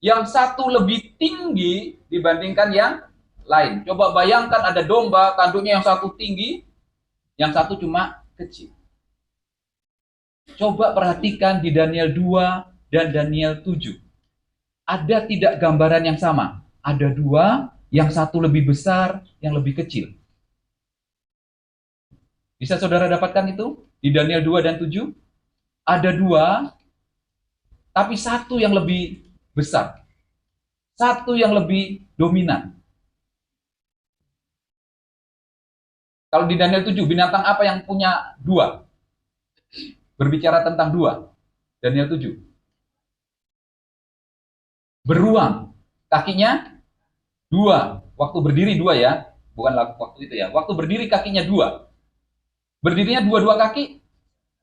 yang satu lebih tinggi dibandingkan yang lain. Coba bayangkan ada domba, tanduknya yang satu tinggi, yang satu cuma kecil. Coba perhatikan di Daniel 2 dan Daniel 7. Ada tidak gambaran yang sama? Ada dua, yang satu lebih besar, yang lebih kecil. Bisa saudara dapatkan itu? Di Daniel 2 dan 7. Ada dua, tapi satu yang lebih besar. Satu yang lebih dominan. Kalau di Daniel 7, binatang apa yang punya dua? Berbicara tentang dua. Daniel 7. Beruang. Kakinya dua. Waktu berdiri dua ya. Bukan waktu itu ya. Waktu berdiri kakinya dua. Berdirinya dua-dua kaki?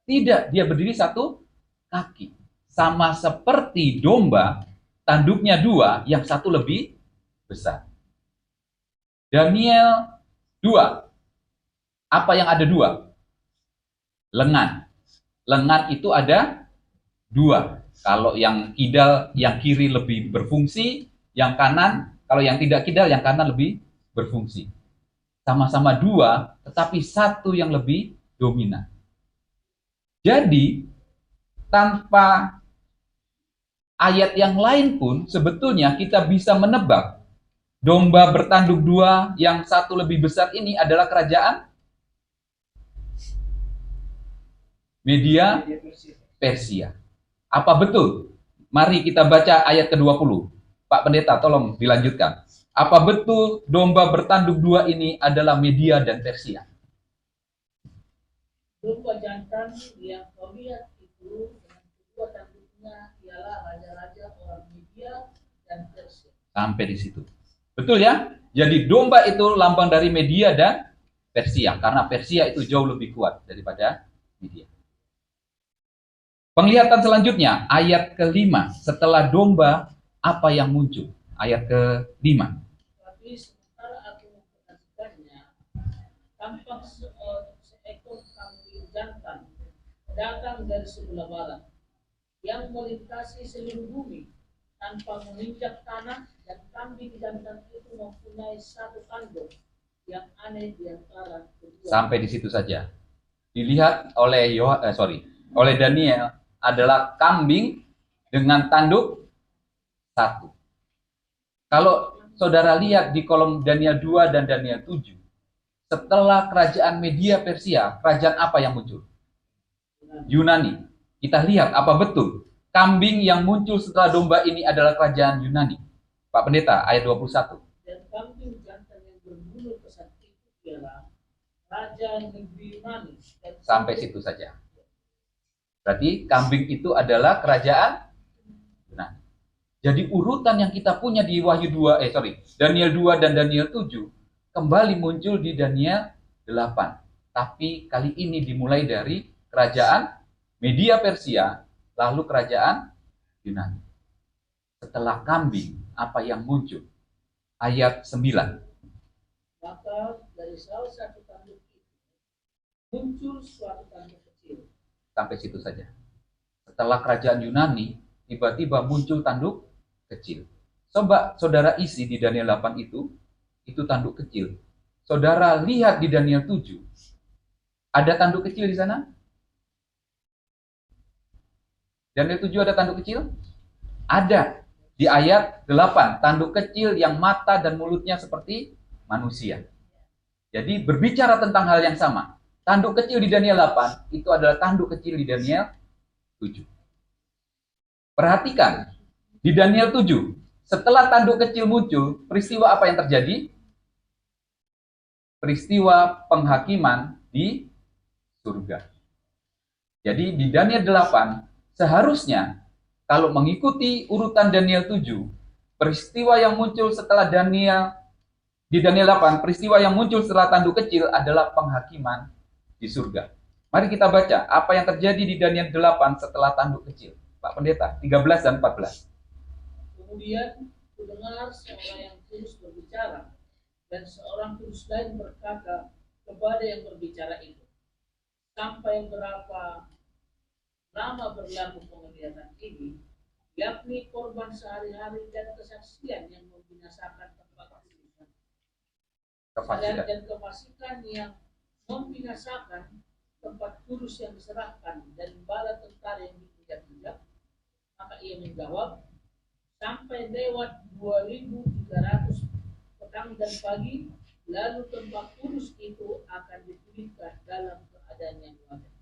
Tidak. Dia berdiri satu kaki. Sama seperti domba, tanduknya dua, yang satu lebih besar. Daniel 2. Apa yang ada dua? Lengan. Lengan itu ada dua. Kalau yang kidal, yang kiri lebih berfungsi, yang kanan, kalau yang tidak kidal, yang kanan lebih berfungsi. Sama-sama dua, tetapi satu yang lebih dominan. Jadi, tanpa ayat yang lain pun, sebetulnya kita bisa menebak domba bertanduk dua yang satu lebih besar ini adalah kerajaan Media Persia. Apa betul? Mari kita baca ayat ke-20. Pak Pendeta, tolong dilanjutkan. Apa betul domba bertanduk dua ini adalah Media dan Persia? Domba jantan yang kau lihat itu dengan kedua tanduknya ialah raja-raja orang Media dan Persia. Sampai di situ. Betul ya? Jadi domba itu lambang dari Media dan Persia. Karena Persia itu jauh lebih kuat daripada Media. Penglihatan selanjutnya, ayat ke-5. Setelah domba, apa yang muncul? Ayat ke-5. Tapi sementara aku memperhatikannya, tampak seekor kambing jantan datang dari sebelah barat, yang melintasi seluruh bumi tanpa menginjak tanah, dan kambing jantan itu mempunyai satu tanduk yang aneh di antara kedua. Sampai di situ saja. Dilihat oleh Daniel adalah kambing dengan tanduk satu. Kalau saudara lihat di kolom Daniel 2 dan Daniel 7, setelah kerajaan Media Persia, kerajaan apa yang muncul? Yunani. Kita lihat apa betul kambing yang muncul setelah domba ini adalah kerajaan Yunani. Pak Pendeta, ayat 21. Dan kambing jantan yang berbulu pesat itu ialah raja negeri Yunani. Sampai situ saja. Berarti kambing itu adalah kerajaan Yunani. Jadi urutan yang kita punya di Daniel 2 dan Daniel 7 kembali muncul di Daniel 8. Tapi kali ini dimulai dari kerajaan Media Persia, lalu kerajaan Yunani. Setelah kambing, apa yang muncul? Ayat 9. Maka dari salah satu tanduk itu muncul suatu tanduk kecil. Sampai situ saja. Setelah kerajaan Yunani, tiba-tiba muncul tanduk kecil. Coba saudara isi di Daniel 8 itu tanduk kecil. Saudara lihat di Daniel 7, ada tanduk kecil di sana? Daniel 7 ada tanduk kecil? Ada. Di ayat 8, tanduk kecil yang mata dan mulutnya seperti manusia. Jadi berbicara tentang hal yang sama. Tanduk kecil di Daniel 8 itu adalah tanduk kecil di Daniel 7. Perhatikan, di Daniel 7, setelah tanduk kecil muncul, peristiwa apa yang terjadi? Peristiwa penghakiman di surga. Jadi di Daniel 8, seharusnya kalau mengikuti urutan Daniel 7, peristiwa yang muncul setelah di Daniel 8, peristiwa yang muncul setelah tanduk kecil adalah penghakiman di surga. Mari kita baca apa yang terjadi di Daniel 8 setelah tanduk kecil. Pak Pendeta, 13 dan 14. Kemudian kudengar seorang yang kudus berbicara, dan seorang kudus lain berkata kepada yang berbicara itu, sampai berapa lama berlaku penglihatan ini, yakni korban sehari-hari dan kesaksian yang membinasakan tempat kudus dan kefasikan yang membinasakan tempat kudus yang diserahkan dan bala tentara yang dikejar-kejar. Maka ia menjawab, sampai lewat 2.300 petang dan pagi, lalu tempat kudus itu akan dipulihkan dalam keadaan yang wajar.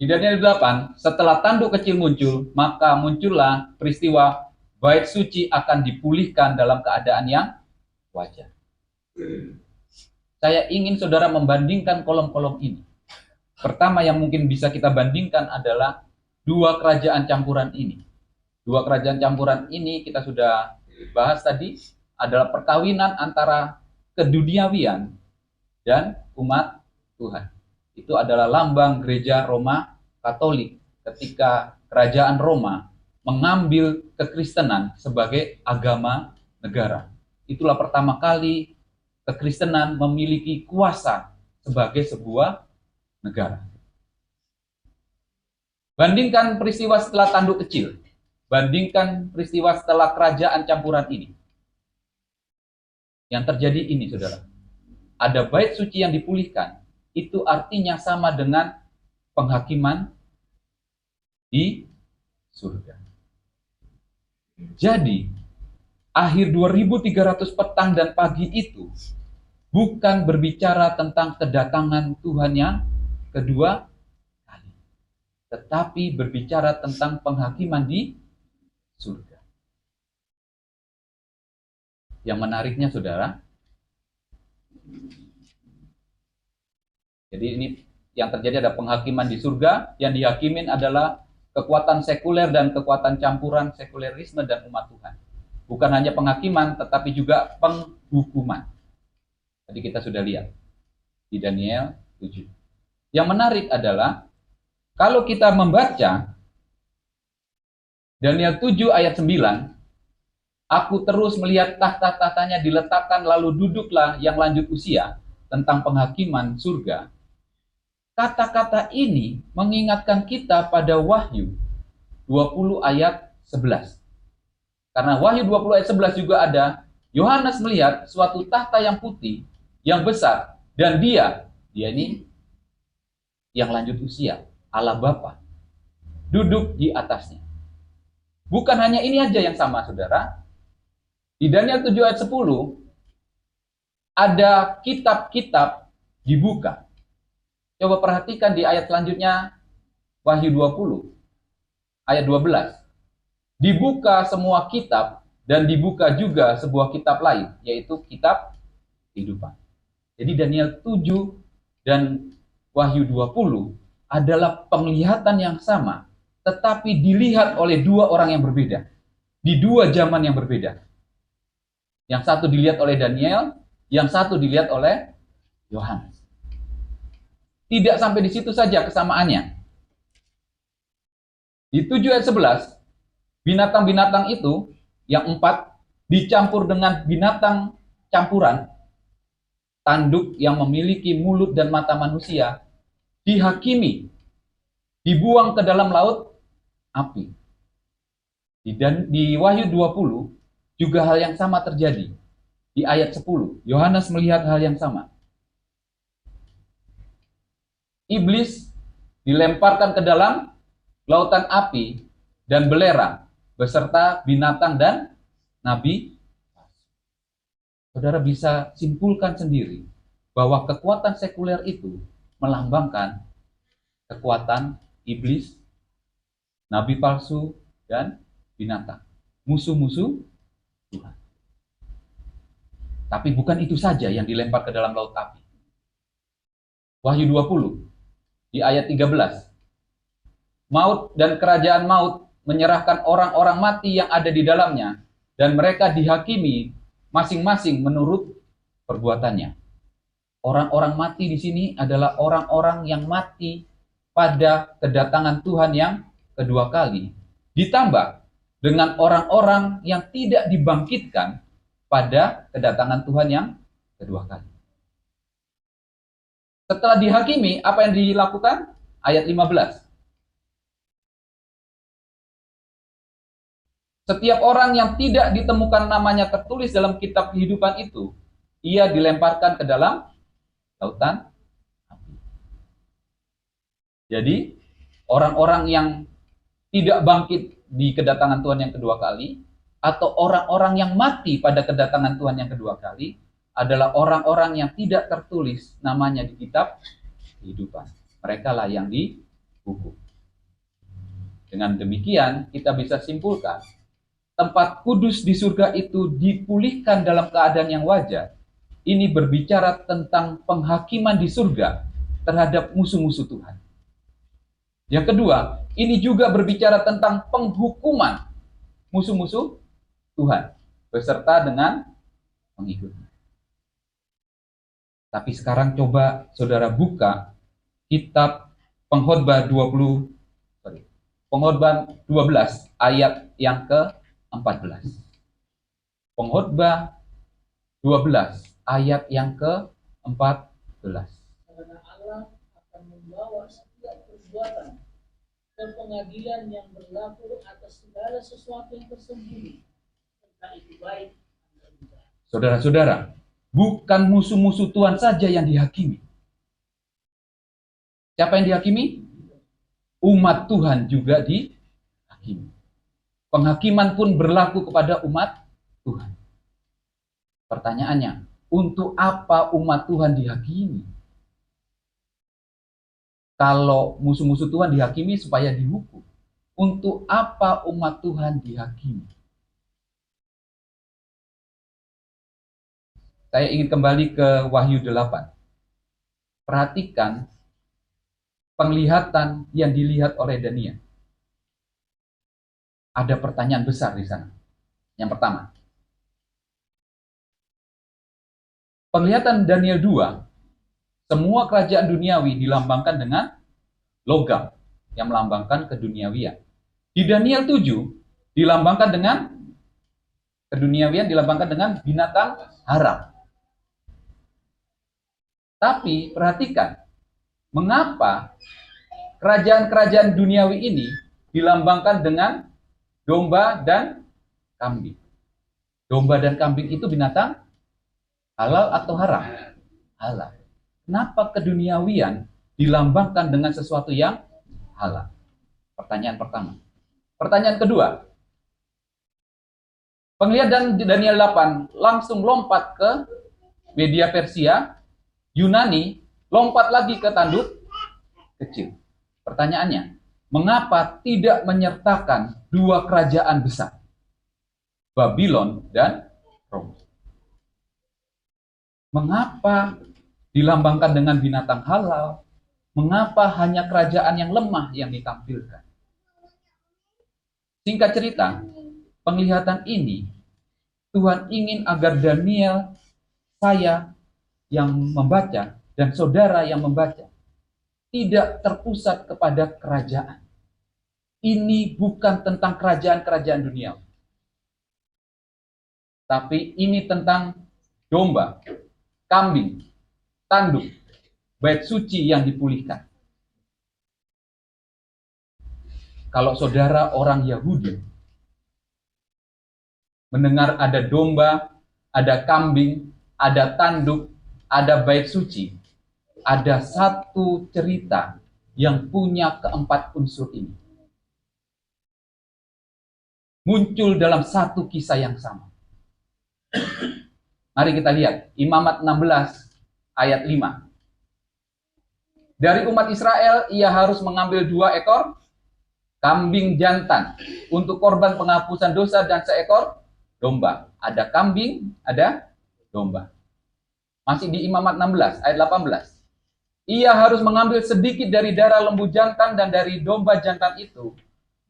Di Daniel 8, setelah tanduk kecil muncul, maka muncullah peristiwa bait suci akan dipulihkan dalam keadaan yang wajar. Saya ingin saudara membandingkan kolom-kolom ini. Pertama yang mungkin bisa kita bandingkan adalah dua kerajaan campuran ini. Dua kerajaan campuran ini kita sudah bahas tadi, adalah perkawinan antara keduniawian dan umat Tuhan. Itu adalah lambang gereja Roma Katolik ketika kerajaan Roma mengambil kekristenan sebagai agama negara. Itulah pertama kali kekristenan memiliki kuasa sebagai sebuah negara. Bandingkan peristiwa setelah tanduk kecil, bandingkan peristiwa setelah kerajaan campuran ini. Yang terjadi ini, saudara, ada bait suci yang dipulihkan. Itu artinya sama dengan penghakiman di surga. Jadi, akhir 2.300 petang dan pagi itu bukan berbicara tentang kedatangan Tuhan yang kedua kali, tetapi berbicara tentang penghakiman di surga. Yang menariknya, saudara, jadi ini yang terjadi ada penghakiman di surga, yang dihakimin adalah kekuatan sekuler dan kekuatan campuran sekulerisme dan umat Tuhan. Bukan hanya penghakiman, tetapi juga penghukuman. Tadi kita sudah lihat di Daniel 7. Yang menarik adalah, kalau kita membaca Daniel 7 ayat 9, aku terus melihat tahta-tahtanya diletakkan, lalu duduklah yang lanjut usia, tentang penghakiman surga. Kata-kata ini mengingatkan kita pada Wahyu 20 ayat 11. Karena Wahyu 20 ayat 11 juga ada, Yohanes melihat suatu tahta yang putih, yang besar, dan dia ini yang lanjut usia, Allah Bapa, duduk di atasnya. Bukan hanya ini aja yang sama, saudara. Di Daniel 7 ayat 10, ada kitab-kitab dibuka. Coba perhatikan di ayat selanjutnya, Wahyu 20, ayat 12. Dibuka semua kitab, dan dibuka juga sebuah kitab lain, yaitu kitab kehidupan. Jadi Daniel 7 dan Wahyu 20 adalah penglihatan yang sama, tetapi dilihat oleh dua orang yang berbeda, di dua zaman yang berbeda. Yang satu dilihat oleh Daniel, yang satu dilihat oleh Yohanes. Tidak sampai di situ saja kesamaannya. Di 7 ayat 11, binatang-binatang itu, yang 4, dicampur dengan binatang campuran, tanduk yang memiliki mulut dan mata manusia, dihakimi, dibuang ke dalam laut api. Di Wahyu 20, juga hal yang sama terjadi. Di ayat 10, Yohanes melihat hal yang sama. Iblis dilemparkan ke dalam lautan api dan belerang beserta binatang dan nabi. Saudara bisa simpulkan sendiri bahwa kekuatan sekuler itu melambangkan kekuatan iblis, nabi palsu, dan binatang. Musuh-musuh Tuhan. Tapi bukan itu saja yang dilempar ke dalam laut api. Wahyu 20 di ayat 13. Maut dan kerajaan maut menyerahkan orang-orang mati yang ada di dalamnya, dan mereka dihakimi masing-masing menurut perbuatannya. Orang-orang mati di sini adalah orang-orang yang mati pada kedatangan Tuhan yang kedua kali, ditambah dengan orang-orang yang tidak dibangkitkan pada kedatangan Tuhan yang kedua kali. Setelah dihakimi, apa yang dilakukan? Ayat 15. Setiap orang yang tidak ditemukan namanya tertulis dalam kitab kehidupan itu, ia dilemparkan ke dalam lautan api. Jadi, orang-orang yang tidak bangkit di kedatangan Tuhan yang kedua kali, atau orang-orang yang mati pada kedatangan Tuhan yang kedua kali, adalah orang-orang yang tidak tertulis namanya di kitab kehidupan. Mereka lah yang dihukum. Dengan demikian, kita bisa simpulkan, tempat kudus di surga itu dipulihkan dalam keadaan yang wajar. Ini berbicara tentang penghakiman di surga terhadap musuh-musuh Tuhan. Yang kedua, ini juga berbicara tentang penghukuman musuh-musuh Tuhan beserta dengan pengikutnya. Tapi sekarang coba saudara buka kitab Pengkhotbah 12 ayat yang ke-14. Pengkhotbah 12 ayat yang ke-14. Karena Allah akan membawa setiap perbuatan ke pengadilan yang berlaku atas segala sesuatu yang tersembunyi, entah itu baik atau tidak. Saudara-saudara, bukan musuh-musuh Tuhan saja yang dihakimi. Siapa yang dihakimi? Umat Tuhan juga dihakimi. Penghakiman pun berlaku kepada umat Tuhan. Pertanyaannya, untuk apa umat Tuhan dihakimi? Kalau musuh-musuh Tuhan dihakimi supaya dihukum, untuk apa umat Tuhan dihakimi? Saya ingin kembali ke Wahyu 8. Perhatikan penglihatan yang dilihat oleh Daniel. Ada pertanyaan besar di sana. Yang pertama, penglihatan Daniel 2, semua kerajaan duniawi dilambangkan dengan logam yang melambangkan keduniawian. Di Daniel 7 dilambangkan dengan keduniawian, dilambangkan dengan binatang haram. Tapi perhatikan, mengapa kerajaan-kerajaan duniawi ini dilambangkan dengan domba dan kambing? Domba dan kambing itu binatang halal atau haram? Halal. Kenapa keduniawian dilambangkan dengan sesuatu yang halal? Pertanyaan pertama. Pertanyaan kedua. Penglihatan Daniel 8 langsung lompat ke media Persia, Yunani, lompat lagi ke tanduk kecil. Pertanyaannya, mengapa tidak menyertakan dua kerajaan besar? Babylon dan Roma. Mengapa dilambangkan dengan binatang halal? Mengapa hanya kerajaan yang lemah yang ditampilkan? Singkat cerita, penglihatan ini Tuhan ingin agar Daniel, saya yang membaca, dan saudara yang membaca, tidak terpusat kepada kerajaan. Ini bukan tentang kerajaan-kerajaan dunia, tapi ini tentang domba, kambing, tanduk, bait suci yang dipulihkan. Kalau saudara orang Yahudi mendengar ada domba, ada kambing, ada tanduk, ada bait suci, ada satu cerita yang punya keempat unsur ini. Muncul dalam satu kisah yang sama. Mari kita lihat, Imamat 16 ayat 5. Dari umat Israel, ia harus mengambil 2 ekor kambing jantan untuk korban penghapusan dosa dan seekor domba. Ada kambing, ada domba. Masih di Imamat 16 ayat 18. Ia harus mengambil sedikit dari darah lembu jantan dan dari domba jantan itu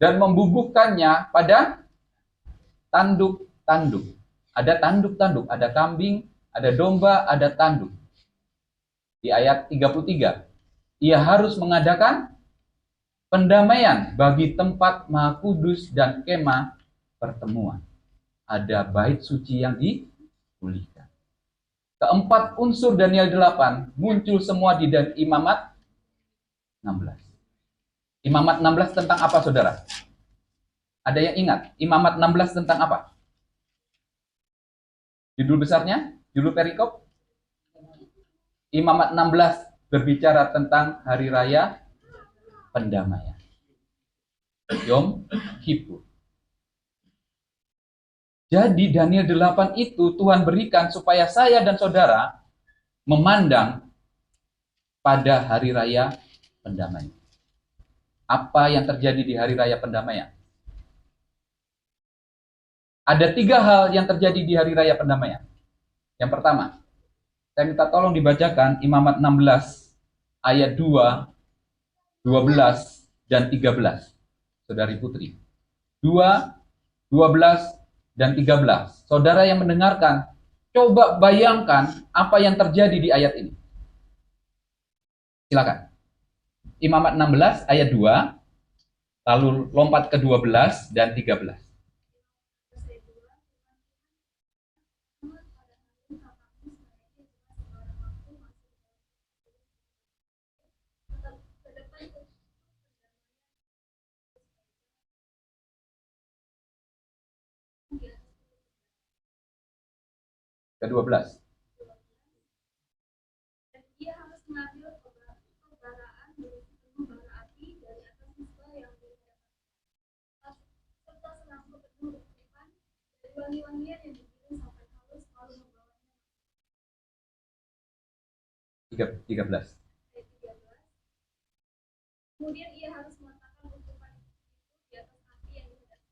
dan membubuhkannya pada tanduk-tanduk. Ada tanduk-tanduk, ada kambing, ada domba, ada tanduk. Di ayat 33, ia harus mengadakan pendamaian bagi tempat Maha Kudus dan kemah pertemuan. Ada bait suci yang dipulihkan. Keempat unsur Daniel 8 muncul semua di Imamat 16. Imamat 16 tentang apa, saudara? Ada yang ingat? Imamat 16 tentang apa? Judul besarnya? Judul perikop? Imamat 16 berbicara tentang hari raya pendamaian. Yom Kippur. Jadi Daniel 8 itu Tuhan berikan supaya saya dan saudara memandang pada hari raya pendamaian. Apa yang terjadi di hari raya pendamaian? Ada 3 hal yang terjadi di hari raya pendamaian. Yang pertama, saya minta tolong dibacakan Imamat 16 ayat 2, 12, dan 13. Saudari Putri. 2, 12, dan 13. Saudara yang mendengarkan, coba bayangkan apa yang terjadi di ayat ini. Silakan. Imamat 16 ayat 2, lalu lompat ke 12 dan 13. Ke 12. Dan ia harus mengambil kebaraan berisi penuh bara api dari atas misbah yang dihadapkan, serta senampur penuh ketupan dari wangi-wangian yang digiling sampai halus, lalu membawanya. 13. Ayat 13. Kemudian ia harus meletakkan ketupan itu di atas api yang dihadapkan.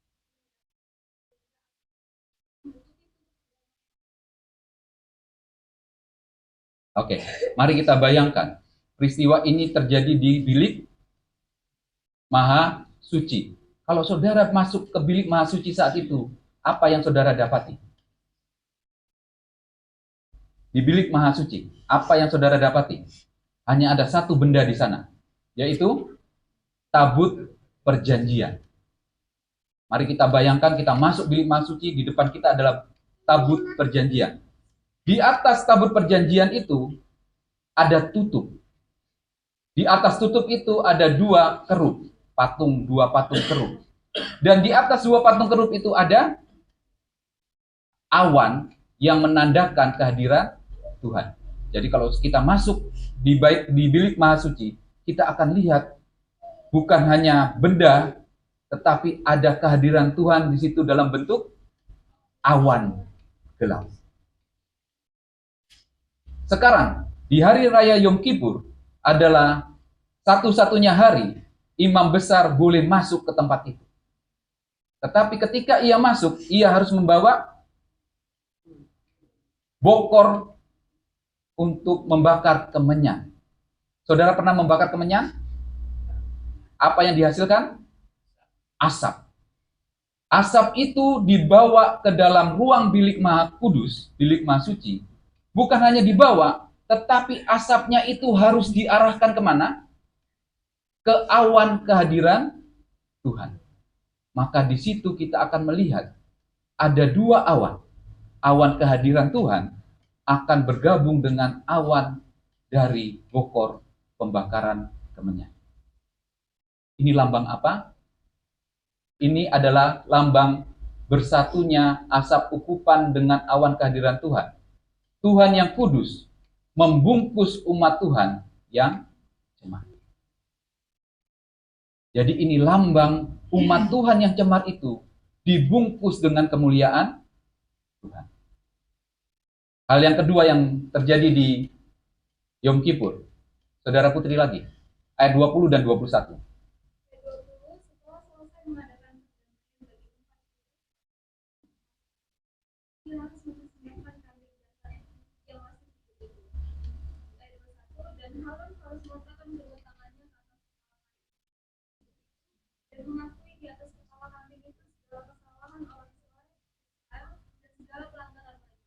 Oke, mari kita bayangkan. Peristiwa ini terjadi di bilik Maha Suci. Kalau saudara masuk ke bilik Maha Suci saat itu, apa yang saudara dapati? Di bilik Maha Suci, apa yang saudara dapati? Hanya ada satu benda di sana, yaitu tabut perjanjian. Mari kita bayangkan kita masuk bilik Maha Suci, di depan kita adalah tabut perjanjian. Di atas tabut perjanjian itu ada tutup. Di atas tutup itu ada 2 kerup, 2 patung kerup. Dan di atas 2 patung kerup itu ada awan yang menandakan kehadiran Tuhan. Jadi kalau kita masuk di bilik Maha Suci, kita akan lihat bukan hanya benda, tetapi ada kehadiran Tuhan di situ dalam bentuk awan gelap. Sekarang, di hari raya Yom Kippur adalah satu-satunya hari imam besar boleh masuk ke tempat itu. Tetapi ketika ia masuk, ia harus membawa bokor untuk membakar kemenyan. Saudara pernah membakar kemenyan? Apa yang dihasilkan? Asap. Asap itu dibawa ke dalam ruang bilik Maha Kudus, bilik Maha Suci. Bukan hanya dibawa, tetapi asapnya itu harus diarahkan kemana? Ke awan kehadiran Tuhan. Maka di situ kita akan melihat ada 2 awan. Awan kehadiran Tuhan akan bergabung dengan awan dari bokor pembakaran kemenyan. Ini lambang apa? Ini adalah lambang bersatunya asap ukupan dengan awan kehadiran Tuhan. Tuhan yang kudus membungkus umat Tuhan yang cemar. Jadi ini lambang umat Tuhan yang cemar itu dibungkus dengan kemuliaan Tuhan. Hal yang kedua yang terjadi di Yom Kippur. Saudara Putri lagi. Ayat 20 dan 21. Setelah selesai mengadakan perjanjian bagi umat, ia harus mempersembahkan kambing jantan yang masih hidup itu. Ayat 21, dan Harun harus meletakkan kedua tangannya ke atas kepala kambing dan mengakui di atas kepala kambing itu segala kesalahan orang Israel dan segala pelanggaran mereka.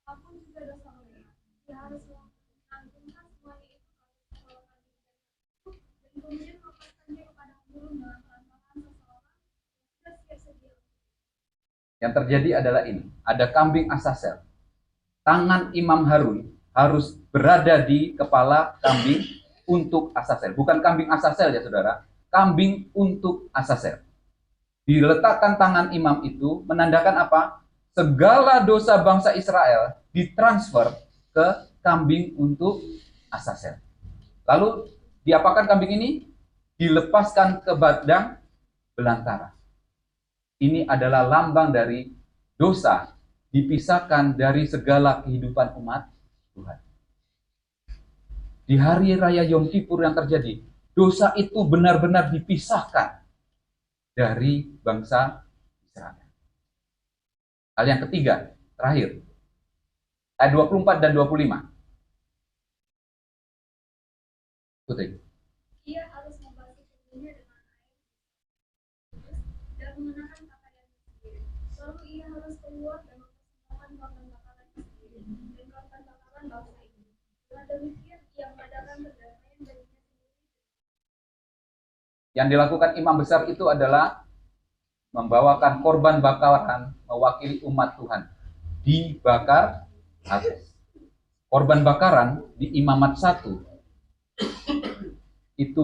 Apapun juga dosa mereka, ia harus menanggungkan semuanya itu ke atas kepala kambing jantan dan kemudian melepaskannya kepada pemulung dalam perantaraan seseorang yang sudah siap sedia. Yang terjadi adalah ini. Ada kambing Asasel. Tangan Imam Harun harus berada di kepala kambing untuk Asasel. Bukan kambing Asasel ya saudara. Kambing untuk Asasel. Diletakkan tangan imam itu menandakan apa? Segala dosa bangsa Israel ditransfer ke kambing untuk Azazel. Lalu diapakan kambing ini? Dilepaskan ke padang belantara. Ini adalah lambang dari dosa dipisahkan dari segala kehidupan umat Tuhan. Di hari raya Yom Kippur yang terjadi, dosa itu benar-benar dipisahkan dari bangsa Israel. Hal yang ketiga, terakhir, ayat 24 dan 25. Putri. Ia harus membasuh tubuhnya dengan air dan mengenakan pakaiannya sendiri. Lalu ia harus keluar dan mempersembahkan korban bakarannya sendiri dan korban bakaran bangsa itu. Dengan demikian ia mengadakan perdamaian baginya sendiri. Yang dilakukan imam besar itu adalah membawakan korban bakaran mewakili umat Tuhan. Dibakar habis. Korban bakaran di imamat 1 itu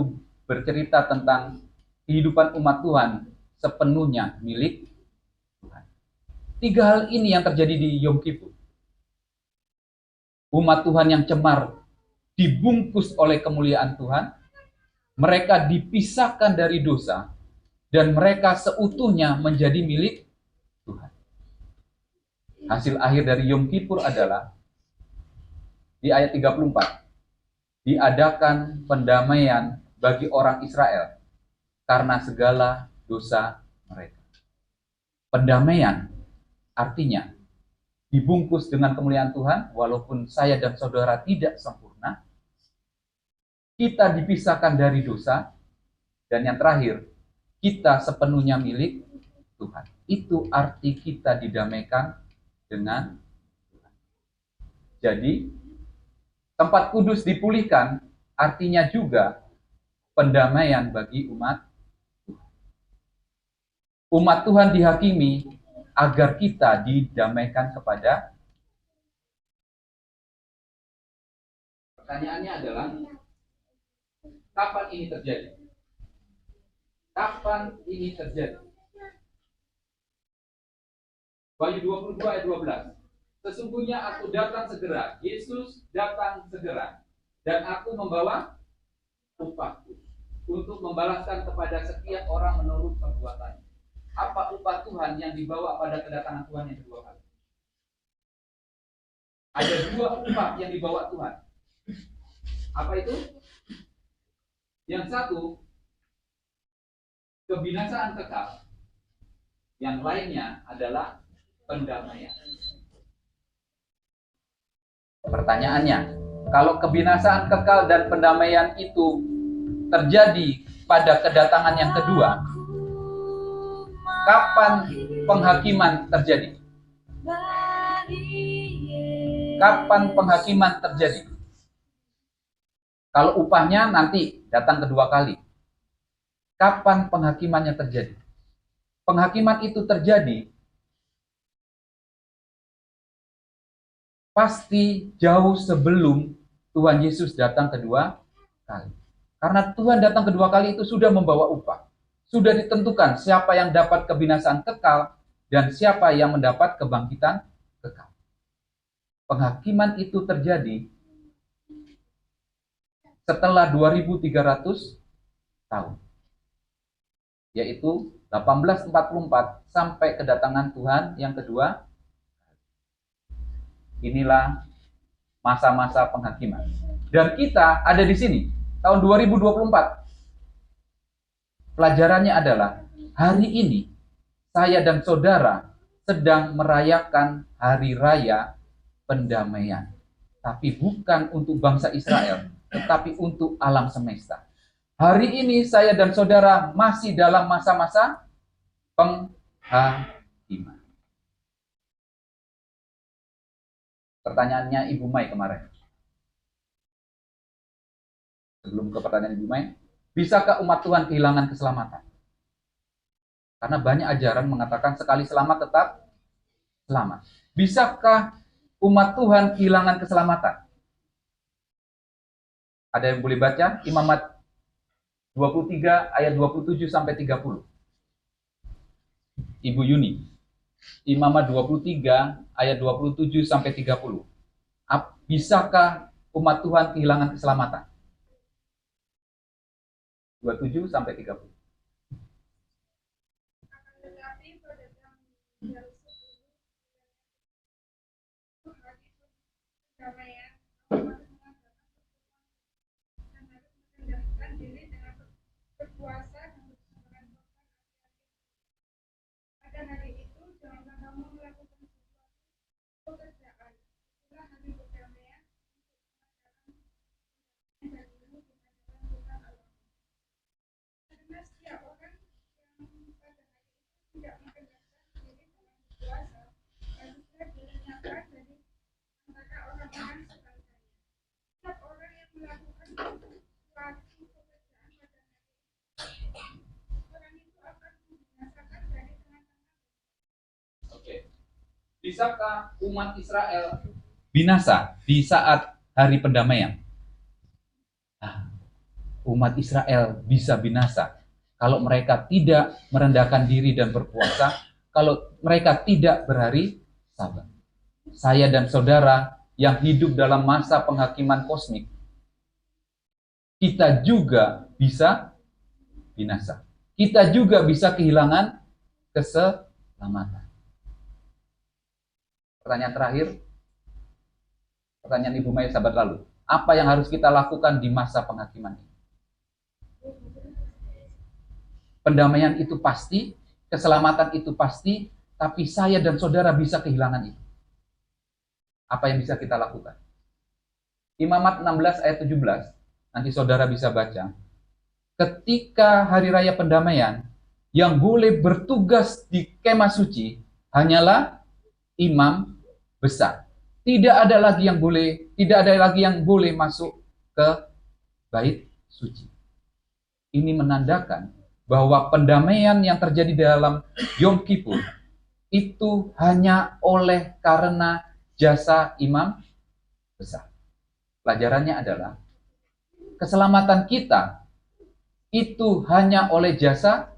bercerita tentang kehidupan umat Tuhan sepenuhnya milik Tuhan. 3 hal ini yang terjadi di Yom Kippur. Umat Tuhan yang cemar dibungkus oleh kemuliaan Tuhan, mereka dipisahkan dari dosa, dan mereka seutuhnya menjadi milik Tuhan. Hasil akhir dari Yom Kippur adalah di ayat 34. Diadakan pendamaian bagi orang Israel karena segala dosa mereka. Pendamaian artinya dibungkus dengan kemuliaan Tuhan, walaupun saya dan saudara tidak sempurna, kita dipisahkan dari dosa, dan yang terakhir, kita sepenuhnya milik Tuhan. Itu arti kita didamaikan dengan Tuhan. Jadi, tempat kudus dipulihkan, artinya juga pendamaian bagi umat Tuhan. Umat Tuhan dihakimi agar kita didamaikan kepada. Pertanyaannya adalah, kapan ini terjadi? Kapan ini terjadi? Wahyu 22 ayat 12. Sesungguhnya aku datang segera, Yesus datang segera, dan aku membawa upahku untuk membalaskan kepada setiap orang menurut perbuatannya. Apa upah Tuhan yang dibawa pada kedatangan Tuhan yang kedua kali? Ada 2 upah yang dibawa Tuhan. Apa itu? Yang satu, kebinasaan kekal. Yang lainnya adalah pendamaian. Pertanyaannya, kalau kebinasaan kekal dan pendamaian itu terjadi pada kedatangan yang kedua, kapan penghakiman terjadi? Kapan penghakiman terjadi? Kalau upahnya nanti datang kedua kali. Kapan penghakimannya terjadi? Penghakiman itu terjadi pasti jauh sebelum Tuhan Yesus datang kedua kali. Karena Tuhan datang kedua kali itu sudah membawa upah. Sudah ditentukan siapa yang dapat kebinasaan kekal dan siapa yang mendapat kebangkitan kekal. Penghakiman itu terjadi setelah 2300 tahun. Yaitu 1844 sampai kedatangan Tuhan yang kedua. Inilah masa-masa penghakiman. Dan kita ada di sini, tahun 2024. Pelajarannya adalah, hari ini, saya dan saudara sedang merayakan hari raya pendamaian. Tapi bukan untuk bangsa Israel, tetapi untuk alam semesta. Hari ini saya dan saudara masih dalam masa-masa penghakiman. Pertanyaannya Ibu Mai kemarin. Sebelum ke pertanyaan Ibu Mai, bisakah umat Tuhan kehilangan keselamatan? Karena banyak ajaran mengatakan sekali selamat tetap selamat. Bisakah umat Tuhan kehilangan keselamatan? Ada yang boleh baca? Imamat 23 ayat 27 sampai 30. Ibu Yuni. Imamat 23 ayat 27 sampai 30. Bisakah umat Tuhan kehilangan keselamatan? 27 sampai 30. Akan tetapi pada tahun yang perdamaian, kamu harus mengadakan dan harus merendahkan diri dengan berpuasa dan bersabar pada hari itu. Janganlah kamu melakukan sesuatu pekerjaan. Itulah hari perdamaian dan ilmu di hadapan Tuhan Allah. Karena setiap orang yang pada hari itu tidak merendahkan diri dengan berpuasa, harusnya dilenyapkan dari antara orang-orang sebangsanya. Setiap orang yang melakukan suatu pekerjaan pada hari itu, orang itu akan dibinasakan dari tengah-tengah. Oke. Bisakah umat Israel binasa di saat hari pendamaian? Nah, umat Israel bisa binasa kalau mereka tidak merendahkan diri dan berpuasa, kalau mereka tidak berhari sabat. Saya dan saudara yang hidup dalam masa penghakiman kosmik, kita juga bisa binasa. Kita juga bisa kehilangan keselamatan. Pertanyaan terakhir, pertanyaan Ibu Maya sahabat lalu. Apa yang harus kita lakukan di masa penghakiman ini? Pendamaian itu pasti, keselamatan itu pasti, tapi saya dan saudara bisa kehilangan itu. Apa yang bisa kita lakukan? Imamat 16 ayat 17, nanti saudara bisa baca. Ketika hari raya pendamaian, yang boleh bertugas di kemah suci hanyalah imam besar. Tidak ada lagi yang boleh masuk ke bait suci. Ini menandakan bahwa pendamaian yang terjadi dalam Yom Kippur itu hanya oleh karena jasa imam besar. Pelajarannya adalah keselamatan kita itu hanya oleh jasa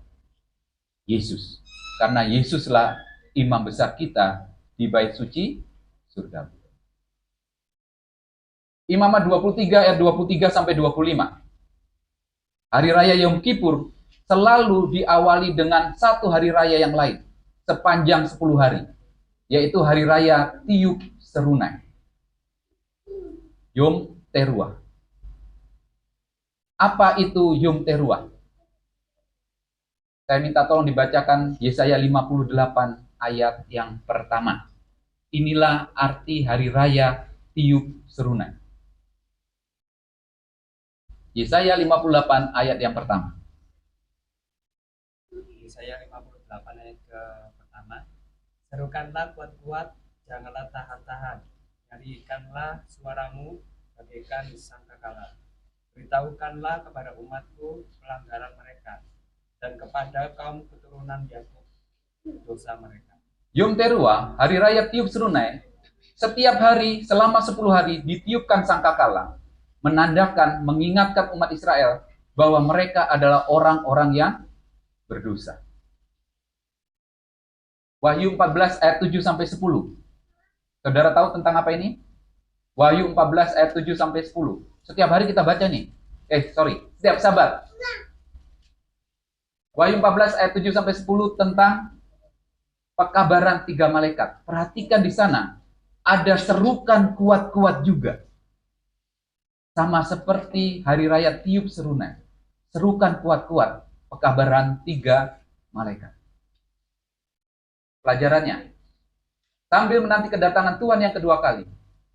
Yesus. Karena Yesuslah imam besar kita di bait suci surga. Imamat 23 ayat 23 sampai 25. Hari raya Yom Kippur selalu diawali dengan satu hari raya yang lain sepanjang 10 hari, yaitu hari raya tiup serunai, Yom Teruah. Apa itu Yom Teruah? Saya minta tolong dibacakan Yesaya 58 ayat yang pertama. Inilah arti hari raya tiup serunai. Yesaya 58 ayat yang pertama. Yesaya 58 ayat ke pertama. Serukanlah kuat-kuat, janganlah tahan-tahan. Nyanyikanlah suaramu bagaikan sangkakala. Beritahukanlah kepada umatku pelanggaran mereka, dan kepada kaum keturunan Yakub dosa mereka. Yom Teruah, hari raya tiup serunai, setiap hari selama 10 hari ditiupkan sangkakala, menandakan, mengingatkan umat Israel bahwa mereka adalah orang-orang yang berdosa. Wahyu 14 ayat 7 sampai 10. Saudara tahu tentang apa ini? Wahyu 14 ayat 7 sampai 10. Setiap hari kita baca nih. Setiap Sabat. Wahyu 14 ayat 7 sampai 10 tentang pekabaran 3 malaikat. Perhatikan di sana ada serukan kuat-kuat juga. Sama seperti hari raya tiup serunai. Serukan kuat-kuat, pekabaran 3 malaikat. Pelajarannya, sambil menanti kedatangan Tuhan yang kedua kali,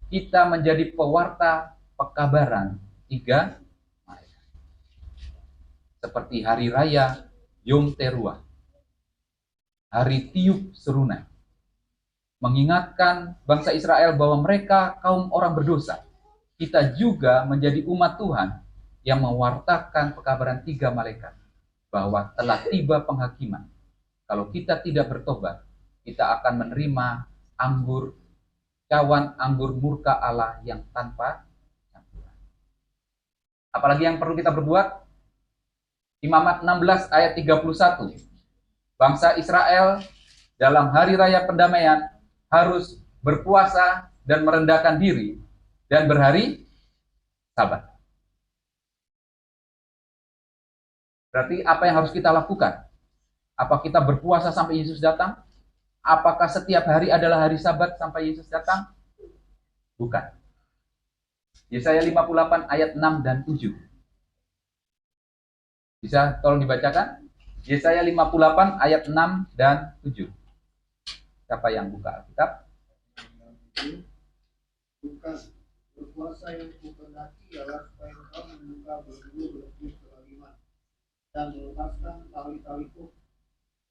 kita menjadi pewarta pekabaran 3 malaikat. Seperti hari raya Yom Teruah, hari tiup serunai, mengingatkan bangsa Israel bahwa mereka kaum orang berdosa. Kita juga menjadi umat Tuhan yang mewartakan pekabaran 3 malaikat bahwa telah tiba penghakiman. Kalau kita tidak bertobat, kita akan menerima cawan anggur murka Allah yang tanpa campuran. Apalagi yang perlu kita berbuat? Imamat 16 ayat 31. Bangsa Israel dalam hari raya pendamaian harus berpuasa dan merendahkan diri dan berhari Sabat. Berarti apa yang harus kita lakukan? Apa kita berpuasa sampai Yesus datang? Apakah setiap hari adalah hari Sabat sampai Yesus datang? Bukan. Yesaya 58 ayat 6 dan 7. Bisa tolong dibacakan? Yesaya 58 ayat 6 dan 7. Siapa yang buka Alkitab? Bukan berpuasa yang kukehendaki ialah supaya engkau membuka berbulu berbulu kelaliman dan melepaskan tali-tali kuk,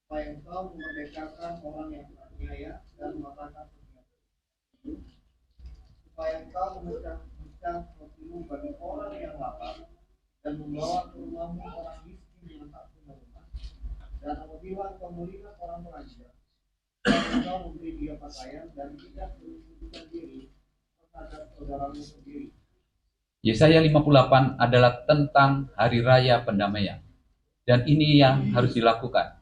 supaya engkau memerdekakan orang yang teraniaya dan mematahkan perniagaan, supaya engkau memecahkan rotimu bagi orang yang lapar dan membawa ke rumahmu orang miskin yang tak punya rumah. Dan apabila engkau melihat orang telanjang, engkau memberi dia pakaian dan tidak menunjukkan diri terhadap saudaramu sendiri. Yesaya 58 adalah tentang hari raya pendamaian. Dan ini yang harus dilakukan.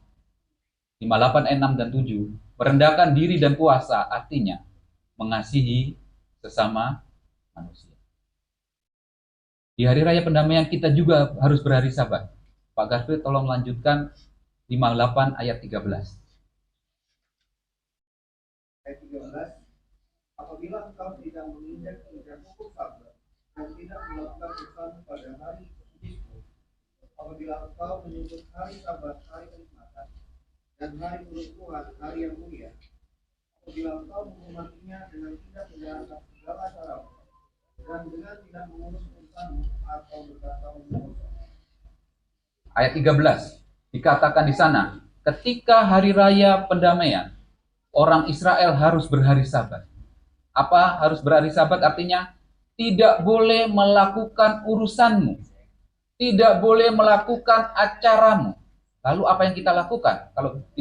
58 ayat 6 dan 7. Merendahkan diri dan puasa artinya mengasihi sesama manusia. Di hari raya pendamaian kita juga harus berhari Sabat. Pak Garfield tolong lanjutkan 58 ayat 13. Ayat 13, apabila engkau tidak menginjak-injak hukum Sabat dan tidak melakukan pesan pada hari kesucianmu, apabila engkau menyebut hari Sabat hari kenikmatan dan hari kerukuhan hari yang mulia, apabila engkau menghormatinya dengan tidak menjalankan segala cara dan dengan tidak mengurus urusanmu atau berkata mengurus. Ayat 13 dikatakan di sana, ketika hari raya pendamaian, orang Israel harus berhari Sabat. Apa harus berhari Sabat artinya? Tidak boleh melakukan urusanmu, tidak boleh melakukan acaramu. Lalu apa yang kita lakukan? Kalau